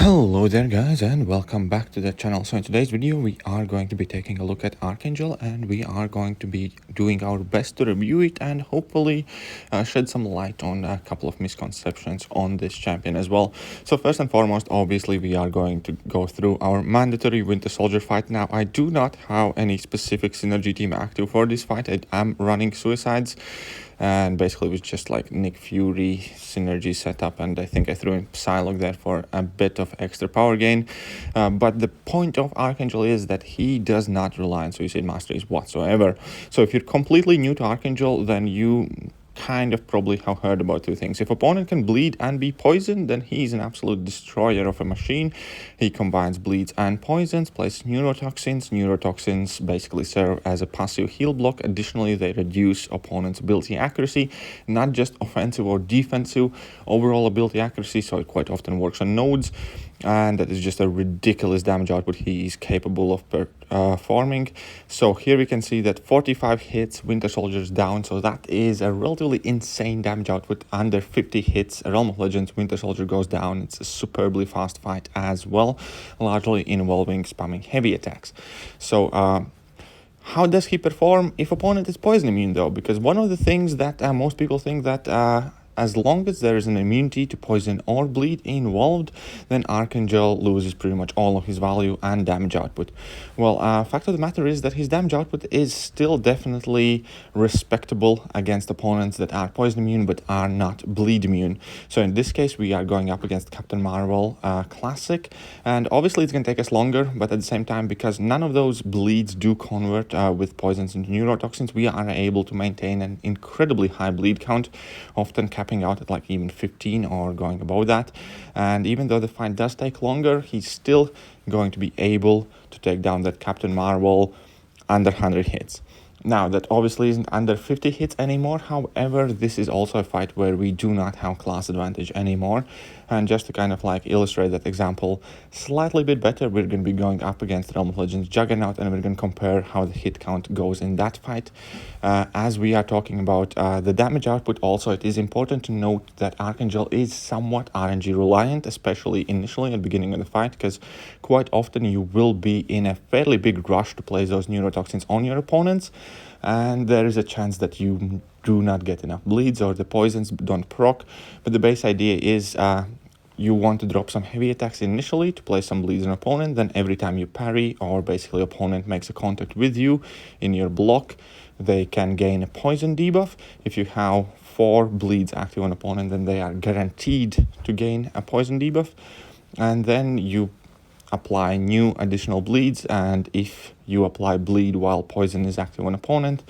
Hello there guys, and welcome back to the channel. So in today's video we are going to be taking a look at Archangel, and we are going to be doing our best to review it and hopefully shed some light on a couple of misconceptions on this champion as well. So first and foremost, obviously we are going to go through our mandatory Winter Soldier fight. Now I do not have any specific synergy team active for this fight. I am running Suicides, and basically it was just like Nick Fury synergy setup, and I think I threw in Psylocke there for a bit of extra power gain. But the point of Archangel is that he does not rely on Suicide Masteries whatsoever. So if you're completely new to Archangel, then you kind of probably have heard about two things. If opponent can bleed and be poisoned, then he's an absolute destroyer of a machine. He combines bleeds and poisons, plays neurotoxins. Neurotoxins basically serve as a passive heal block. Additionally, they reduce opponent's ability accuracy, not just offensive or defensive, overall ability accuracy, so it quite often works on nodes. And that is just a ridiculous damage output he is capable of performing. So here we can see that 45 hits, Winter Soldier's down, so that is a relatively insane damage output. Under 50 hits, Realm of Legends, Winter Soldier goes down. It's a superbly fast fight as well, largely involving spamming heavy attacks. So how does he perform if opponent is poison immune though? Because one of the things that most people think that as long as there is an immunity to poison or bleed involved, then Archangel loses pretty much all of his value and damage output. Well, fact of the matter is that his damage output is still definitely respectable against opponents that are poison immune but are not bleed immune. So in this case, we are going up against Captain Marvel Classic, and obviously it's going to take us longer, but at the same time, because none of those bleeds do convert with poisons into neurotoxins, we are able to maintain an incredibly high bleed count, often capping out at like even 15 or going above that. And even though the fight does take longer, he's still going to be able to take down that Captain Marvel under 100 hits. Now, that obviously isn't under 50 hits anymore. However, this is also a fight where we do not have class advantage anymore. And just to kind of like illustrate that example slightly bit better, we're going to be going up against Realm of Legends Juggernaut, and we're going to compare how the hit count goes in that fight. As we are talking about the damage output also, it is important to note that Archangel is somewhat RNG reliant, especially initially at the beginning of the fight, because quite often you will be in a fairly big rush to place those neurotoxins on your opponents, and there is a chance that you do not get enough bleeds or the poisons don't proc. But the base idea is you want to drop some heavy attacks initially to place some bleeds on opponent, then every time you parry or basically opponent makes a contact with you in your block, they can gain a poison debuff. If you have 4 bleeds active on opponent, then they are guaranteed to gain a poison debuff. And then you apply new additional bleeds, and if you apply bleed while poison is active on opponent,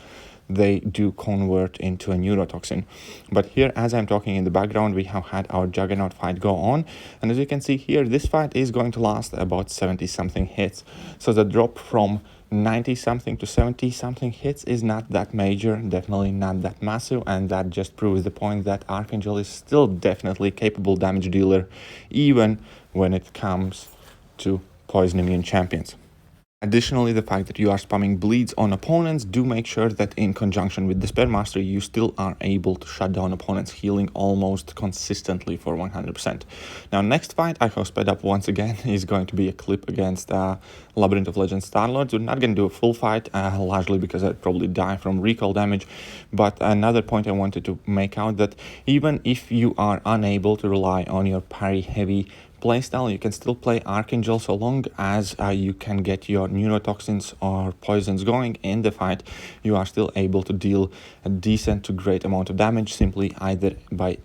they do convert into a neurotoxin. But here, as I'm talking in the background, we have had our Juggernaut fight go on, and as you can see here, this fight is going to last about 70 something hits. So the drop from 90 something to 70 something hits is not that major, definitely not that massive, and that just proves the point that Archangel is still definitely capable damage dealer even when it comes to poison immune champions. Additionally, the fact that you are spamming bleeds on opponents, do make sure that in conjunction with Despair Mastery, you still are able to shut down opponents' healing almost consistently for 100%. Now, next fight I have sped up once again is going to be a clip against Labyrinth of Legends Starlords. We're not going to do a full fight, largely because I'd probably die from recall damage. But another point I wanted to make out, that even if you are unable to rely on your parry heavy playstyle, you can still play Archangel so long as you can get your neurotoxins or poisons going in the fight. You are still able to deal a decent to great amount of damage, simply either by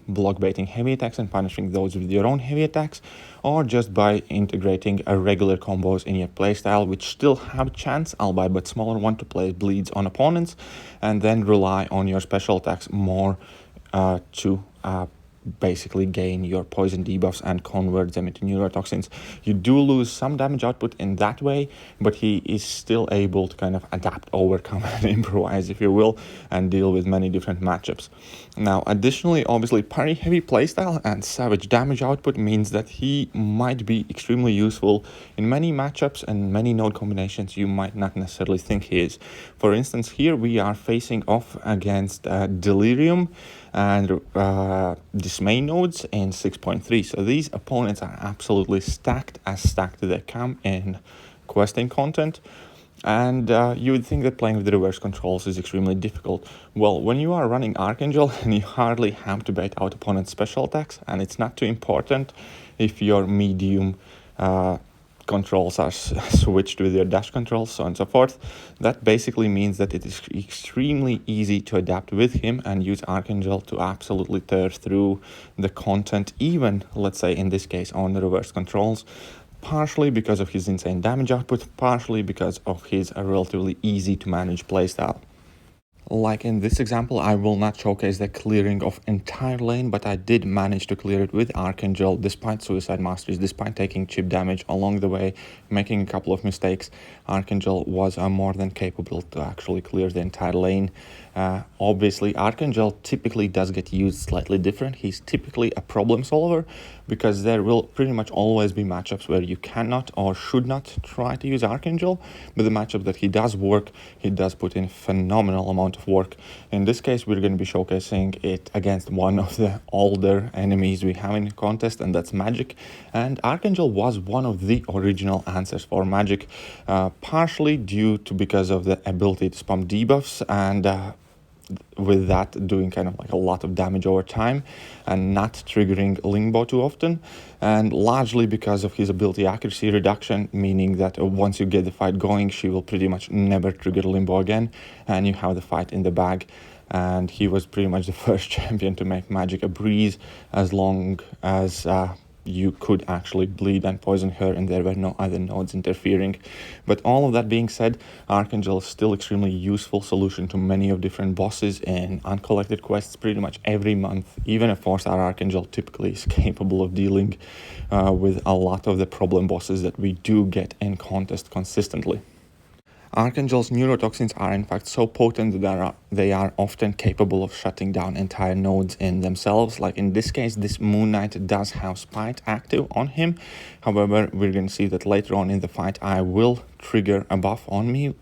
block baiting heavy attacks and punishing those with your own heavy attacks, or just by integrating a regular combos in your playstyle, which still have a chance, albeit but smaller one, to play bleeds on opponents, and then rely on your special attacks more to basically gain your poison debuffs and convert them into neurotoxins. You do lose some damage output in that way, but he is still able to kind of adapt, overcome, and improvise, if you will, and deal with many different matchups. Now, additionally, obviously, parry heavy playstyle and savage damage output means that he might be extremely useful in many matchups and many node combinations you might not necessarily think he is. For instance, here we are facing off against Delirium and his main nodes in 6.3. So these opponents are absolutely stacked as they come in questing content. And you would think that playing with the reverse controls is extremely difficult. Well, when you are running Archangel and you hardly have to bait out opponent's special attacks, and it's not too important if your medium controls are switched with your dash controls, so on and so forth, that basically means that it is extremely easy to adapt with him and use Archangel to absolutely tear through the content, even, let's say in this case, on the reverse controls. Partially because of his insane damage output, partially because of his relatively easy to manage playstyle. Like in this example, I will not showcase the clearing of entire lane, but I did manage to clear it with Archangel despite suicide masteries, despite taking chip damage along the way, making a couple of mistakes. Archangel was more than capable to actually clear the entire lane. Obviously, Archangel typically does get used slightly different. He's typically a problem solver because there will pretty much always be matchups where you cannot or should not try to use Archangel, but the matchup that he does work, he does put in a phenomenal amount of work. In this case, we're going to be showcasing it against one of the older enemies we have in the contest, and that's Magic. And Archangel was one of the original answers for Magic, partially due to because of the ability to spam debuffs and with that doing kind of like a lot of damage over time and not triggering Limbo too often, and largely because of his ability accuracy reduction, meaning that once you get the fight going, she will pretty much never trigger Limbo again and you have the fight in the bag. And he was pretty much the first champion to make Magic a breeze, as long as you could actually bleed and poison her and there were no other nodes interfering. But all of that being said, Archangel is still extremely useful solution to many of different bosses in uncollected quests pretty much every month. Even a 4-star Archangel typically is capable of dealing with a lot of the problem bosses that we do get in contest consistently. Archangel's neurotoxins are in fact so potent that they are often capable of shutting down entire nodes in themselves. Like in this case, this Moon Knight does have Spite active on him. However, we're going to see that later on in the fight I will trigger a buff on me.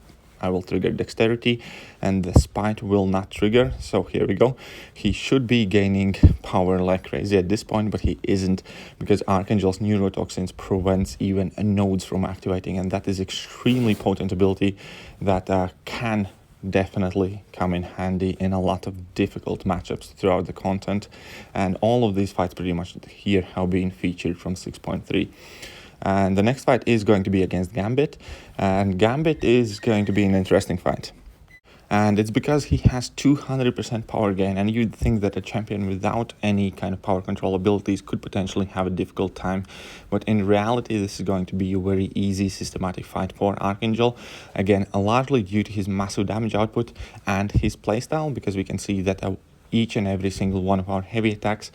I will trigger Dexterity and the Spite will not trigger. So here we go. He should be gaining power like crazy at this point, but he isn't because Archangel's neurotoxins prevents even nodes from activating, and that is extremely potent ability that can definitely come in handy in a lot of difficult matchups throughout the content. And all of these fights pretty much here have been featured from 6.3. And the next fight is going to be against Gambit, and Gambit is going to be an interesting fight. And it's because he has 200% power gain, and you'd think that a champion without any kind of power control abilities could potentially have a difficult time. But in reality, this is going to be a very easy systematic fight for Archangel. Again, largely due to his massive damage output and his playstyle, because we can see that each and every single one of our heavy attacks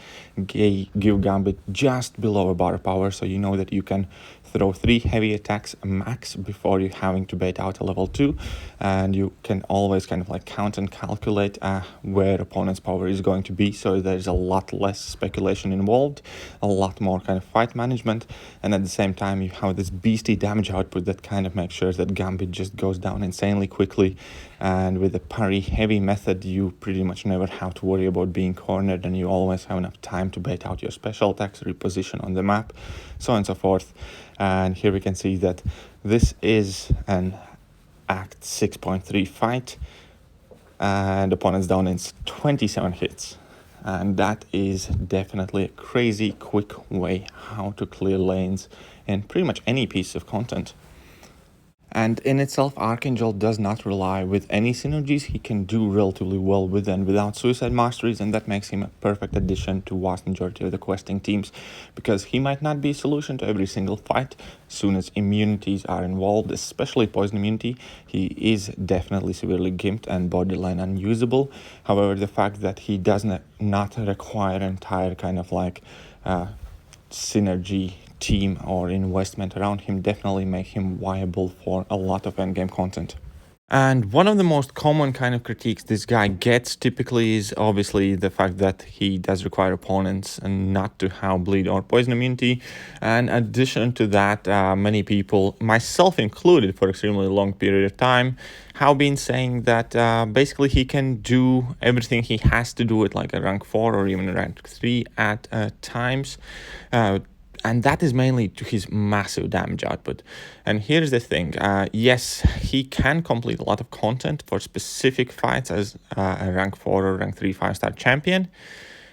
give Gambit just below a bar of power, so you know that you can throw 3 heavy attacks max before you having to bait out a level 2, and you can always kind of like count and calculate where opponent's power is going to be, so there's a lot less speculation involved, a lot more kind of fight management, and at the same time you have this beastie damage output that kind of makes sure that Gambit just goes down insanely quickly. And with the parry heavy method, you pretty much never have to worry about being cornered, and you always have enough time to bait out your special attacks, reposition on the map, so on and so forth. And here we can see that this is an Act 6.3 fight, and opponent's down in 27 hits. And that is definitely a crazy quick way how to clear lanes in pretty much any piece of content. And in itself, Archangel does not rely with any synergies. He can do relatively well with and without suicide masteries, and that makes him a perfect addition to vast majority of the questing teams, because he might not be a solution to every single fight. As soon as immunities are involved, especially poison immunity, he is definitely severely gimped and borderline unusable. However, the fact that he does not require entire kind of like synergy team or investment around him definitely make him viable for a lot of endgame content. And one of the most common kind of critiques this guy gets typically is obviously the fact that he does require opponents and not to have bleed or poison immunity. And in addition to that, many people, myself included, for extremely long period of time, have been saying that basically he can do everything he has to do at like a rank 4 or even a rank 3 at times. And that is mainly to his massive damage output. And here's the thing. Yes, he can complete a lot of content for specific fights as a rank 4 or rank 3 5-star champion.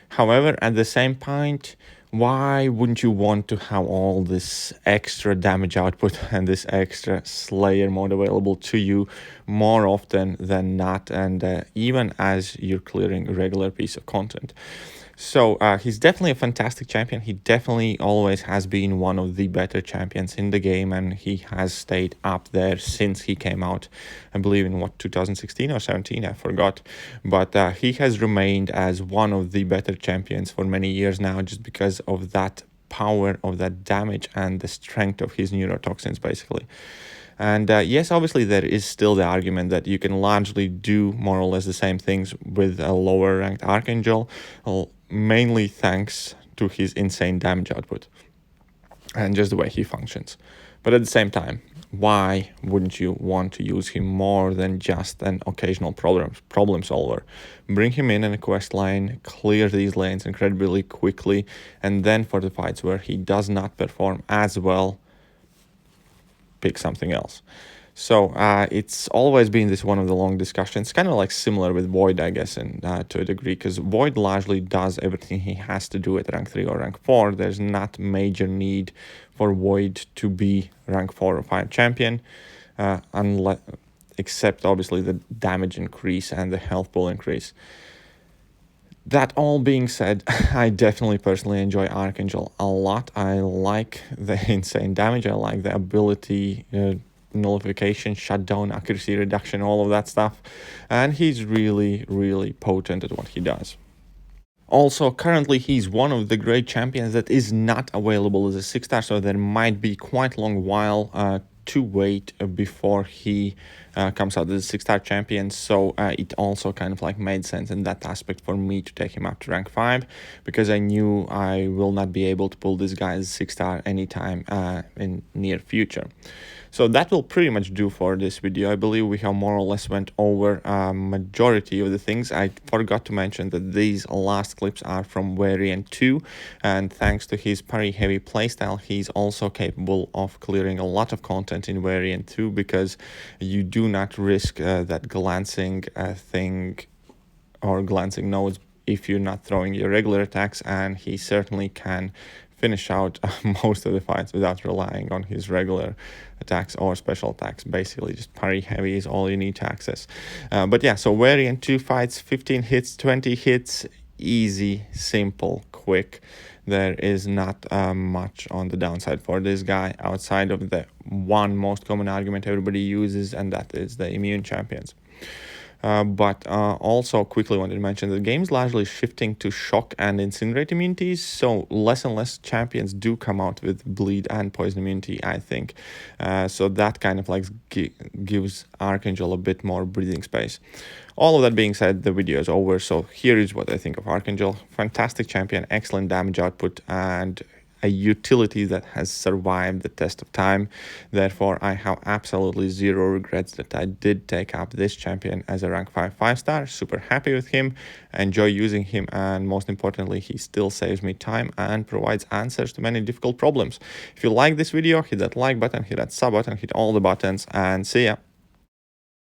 However, at the same point, why wouldn't you want to have all this extra damage output and this extra Slayer mode available to you more often than not, and even as you're clearing a regular piece of content? So he's definitely a fantastic champion. He definitely always has been one of the better champions in the game, and he has stayed up there since he came out, I believe in 2016 or 17, I forgot. But he has remained as one of the better champions for many years now, just because of that power, of that damage, and the strength of his neurotoxins, basically. And yes, obviously there is still the argument that you can largely do more or less the same things with a lower ranked Archangel, mainly thanks to his insane damage output and just the way he functions. But at the same time, why wouldn't you want to use him more than just an occasional problem solver? Bring him in a quest line, clear these lanes incredibly quickly, and then for the fights where he does not perform as well, pick something else. So it's always been this one of the long discussions, kind of like similar with Void, I guess, and to a degree, because Void largely does everything he has to do at rank 3 or rank 4. There's not major need for Void to be rank 4 or 5 champion, unless, except obviously the damage increase and the health pool increase. That all being said, I definitely personally enjoy Archangel a lot. I like the insane damage. I like the ability, nullification, shutdown, accuracy reduction, all of that stuff. And he's really, really potent at what he does. Also, currently he's one of the great champions that is not available as a 6-star, so there might be quite a long while to wait before he comes out as a 6-star champion. So it also kind of like made sense in that aspect for me to take him up to rank 5, because I knew I will not be able to pull this guy as 6-star anytime in near future. So that will pretty much do for this video. I believe we have more or less went over majority of the things. I forgot to mention that these last clips are from Variant 2, and thanks to his parry heavy playstyle, he's also capable of clearing a lot of content in Variant 2, because you do not risk that glancing thing or glancing nodes if you're not throwing your regular attacks, and he certainly can finish out most of the fights without relying on his regular attacks or special attacks. Basically, just parry heavy is all you need to access. But yeah, so Variant 2 fights, 15 hits, 20 hits, easy, simple, quick. There is not much on the downside for this guy outside of the one most common argument everybody uses, and that is the immune champions. But also quickly wanted to mention that the game is largely shifting to shock and incinerate immunities, so less and less champions do come out with bleed and poison immunity, I think. So that kind of like gives Archangel a bit more breathing space. All of that being said, the video is over, so here is what I think of Archangel. Fantastic champion, excellent damage output, and a utility that has survived the test of time. Therefore, I have absolutely zero regrets that I did take up this champion as a rank 5 5-star. Super happy with him, enjoy using him, and most importantly, he still saves me time and provides answers to many difficult problems. If you like this video, hit that like button, hit that sub button, hit all the buttons, and see ya.